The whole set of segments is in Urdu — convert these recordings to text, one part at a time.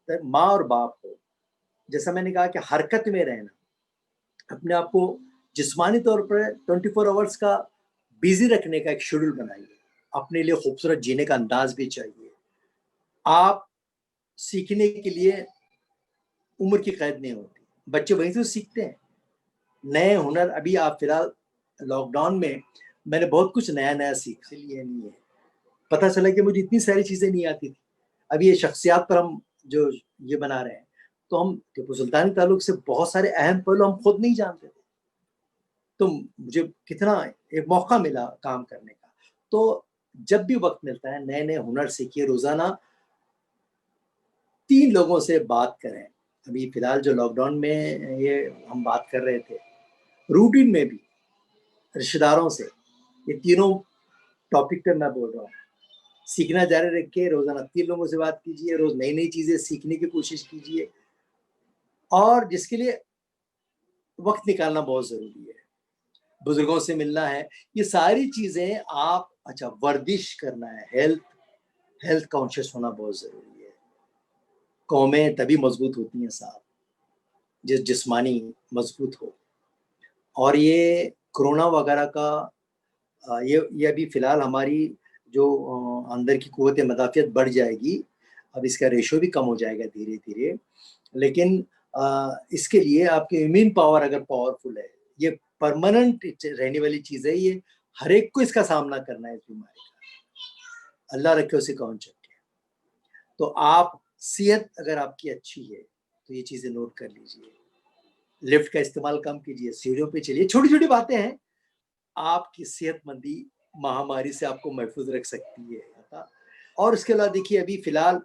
ماں اور باپ ہو، جیسا میں نے کہا کہ حرکت میں رہنا، اپنے آپ کو جسمانی طور پر 24 آورس کا بیزی رکھنے کا ایک شیڈول بنائیے. اپنے لیے خوبصورت جینے کا انداز بھی چاہیے. آپ سیکھنے کے لیے عمر کی قید نہیں ہوتی، بچے وہیں سے سیکھتے ہیں. نئے ہنر ابھی آپ فی الحال لاک ڈاؤن میں نے بہت کچھ نیا سیکھا، اس لیے نہیں ہے. پتہ چلا کہ مجھے اتنی ساری چیزیں نہیں آتی تھی. ابھی یہ شخصیات پر ہم جو یہ بنا رہے ہیں، تو ہم ٹیپو سلطان تعلق سے بہت سارے اہم پہلو ہم خود نہیں جانتے تھے. تو مجھے کتنا ایک موقع ملا کام کرنے کا. تو جب بھی وقت ملتا ہے نئے ہنر سیکھیے. روزانہ 3 لوگوں سے بات کریں. ابھی فی الحال جو لاک ڈاؤن میں یہ ہم بات کر رہے تھے، روٹین میں بھی رشتہ داروں سے، یہ تینوں ٹاپک پہ میں بول رہا ہوں. سیکھنا جاری رکھیے، روزانہ 3 لوگوں سے بات کیجیے، روز نئی چیزیں سیکھنے کی کوشش کیجیے، اور جس کے لیے وقت نکالنا بہت ضروری ہے. بزرگوں سے ملنا ہے، یہ ساری چیزیں آپ ورزش کرنا ہے، ہیلتھ کانشیس ہونا بہت ضروری ہے. قومیں تبھی مضبوط ہوتی ہیں صاحب جسمانی مضبوط ہو. اور یہ کرونا وغیرہ کا یہ ابھی فی الحال ہماری جو اندر کی قوت مدافعت بڑھ جائے گی. اب اس کا ریشو بھی کم ہو جائے گا دھیرے دھیرے، لیکن اس کے لیے آپ کی امیون پاور اگر پاورفل ہے، یہ پرماننٹ رہنے والی چیز ہے. یہ ہر ایک کو اس کا سامنا کرنا ہے اس بیماری کا. اللہ رکھے اسے کون چکے. تو آپ صحت اگر آپ کی اچھی ہے تو یہ چیزیں نوٹ کر لیجئے. لفٹ کا استعمال کم کیجئے، سیڑھیوں پہ چلیے. چھوٹی چھوٹی باتیں ہیں، آپ کی صحت مندی مہاماری سے آپ کو محفوظ رکھ سکتی ہے. اور اس کے علاوہ دیکھیے ابھی فی الحال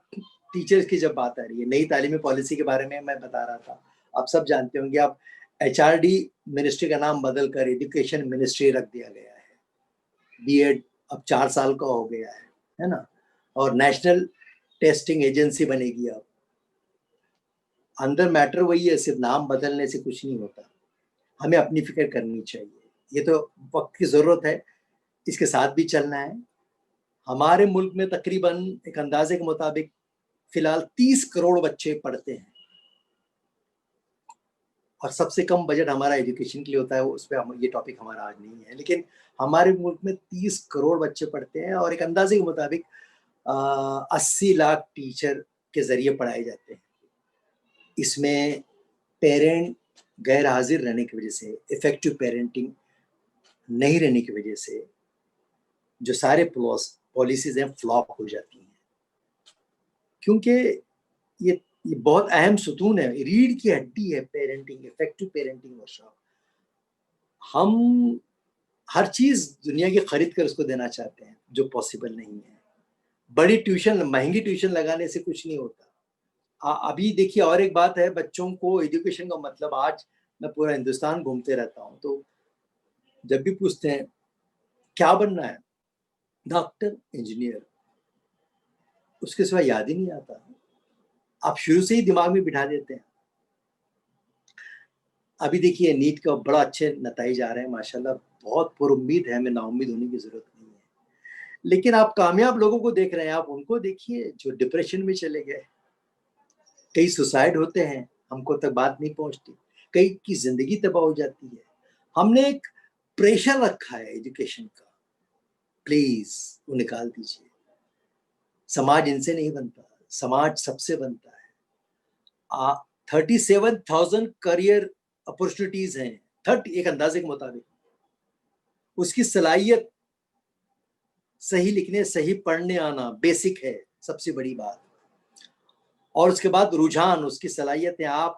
ٹیچرز کی جب بات آ رہی ہے، نئی تعلیمی پالیسی کے بارے میں بتا رہا تھا. آپ سب جانتے ہوں گے، آپ HRD منسٹری کا نام بدل کر ایجوکیشن منسٹری رکھ دیا گیا ہے. BEd اب 4 سال کا ہو گیا ہے نا. اور نیشنل ٹیسٹنگ ایجنسی بنے گی. اب اندر میٹر وہی ہے، صرف نام بدلنے سے کچھ نہیں ہوتا. ہمیں اپنی فکر کرنی چاہیے. یہ تو وقت کی ضرورت ہے، اس کے ساتھ بھی چلنا ہے. ہمارے ملک میں تقریباً ایک اندازے کے مطابق فی الحال 30 کروڑ بچے پڑھتے ہیں، اور سب سے کم بجٹ ہمارا ایجوکیشن کے لیے ہوتا ہے. اس پہ یہ ٹاپک ہمارا آج نہیں ہے، لیکن ہمارے ملک میں 30 کروڑ بچے پڑھتے ہیں، اور ایک اندازے کے مطابق 80 لاکھ ٹیچر کے ذریعے پڑھائے جاتے ہیں. اس میں پیرنٹ غیر حاضر رہنے کی وجہ سے، افیکٹو پیرنٹنگ نہیں رہنے کی وجہ سے جو سارے پالیسیز ہیں فلاپ ہو جاتی ہیں. کیونکہ یہ بہت اہم ستون ہے، ریڑھ کی ہڈی ہے پیرنٹنگ، افیکٹو پیرنٹنگ. اور ہم ہر چیز دنیا کی خرید کر اس کو دینا چاہتے ہیں، جو پاسبل نہیں ہے. بڑی ٹیوشن، مہنگی ٹیوشن لگانے سے کچھ نہیں ہوتا. ابھی دیکھیے اور ایک بات ہے، بچوں کو ایجوکیشن کا مطلب، آج میں پورا ہندوستان گھومتے رہتا ہوں، تو جب بھی پوچھتے ہیں کیا بننا ہے، ڈاکٹر، انجینئر، اس کے سوا یاد ہی نہیں آتا. آپ شروع سے ہی دماغ میں بٹھا دیتے ہیں. ابھی دیکھیے نیٹ کا بڑا اچھے نتائج آ رہے ہیں ماشاءاللہ، بہت پر امید ہے، ہمیں نا امید ہونے کی ضرورت نہیں ہے. لیکن آپ کامیاب لوگوں کو دیکھ رہے ہیں، آپ ان کو دیکھیے جو ڈپریشن میں چلے گئے. کئی سوسائڈ ہوتے ہیں، ہم کو تک بات نہیں پہنچتی. کئی کی زندگی تباہ ہو جاتی ہے. ہم نے ایک پریشر رکھا ہے ایجوکیشن کا، پلیز وہ نکال دیجیے. سماج ان سے نہیں بنتا، سماج سب سے بنتا ہے. 37,000 کریئر اپورچونیٹیز ہیں، 30 ایک اندازے کے مطابق. اس کی صلاحیت صحیح لکھنے، صحیح پڑھنے آنا بیسک ہے، سب سے بڑی بات. اور اس کے بعد رجحان، اس کی صلاحیت ہے. آپ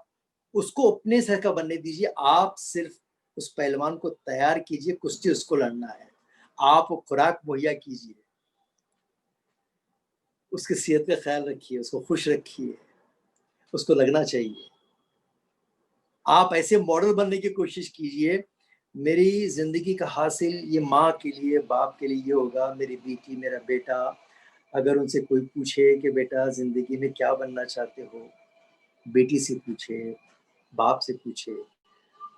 اس کو اپنے سر کا بننے دیجیے. آپ صرف اس پہلوان کو تیار کیجیے، کشتی اس کو لڑنا ہے. آپ خوراک مہیا کیجیے، اس کی صحت کا خیال رکھیے، اس کو خوش رکھیے، اس کو لگنا چاہیے. آپ ایسے ماڈل بننے کی کوشش کیجیے. میری زندگی کا حاصل یہ ماں کے لیے، باپ کے لیے یہ ہوگا. میری بیٹی، میرا بیٹا، اگر ان سے کوئی پوچھے کہ بیٹا زندگی میں کیا بننا چاہتے ہو، بیٹی سے پوچھے، باپ سے پوچھے،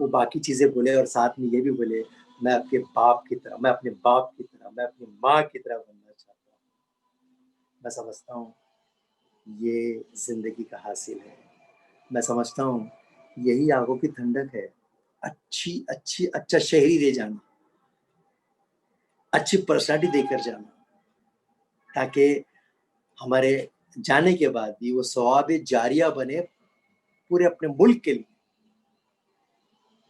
وہ باقی چیزیں بولے، اور ساتھ میں یہ بھی بولے میں آپ کے باپ کی طرح، میں اپنے باپ کی طرح، میں اپنی ماں کی طرح بننا چاہتا ہوں. میں سمجھتا ہوں یہ زندگی کا حاصل ہے. میں سمجھتا ہوں یہی آنکھوں کی ٹھنڈک ہے. اچھا شہری دے جانا, اچھی پرسنالٹی دے کر جانا, تاکہ ہمارے جانے کے بعد بھی وہ ثواب جاریہ بنے پورے اپنے ملک کے لیے.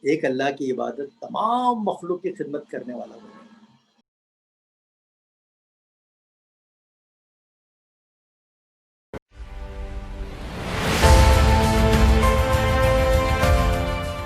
ایک اللہ کی عبادت تمام مخلوق کی خدمت کرنے والا بنے.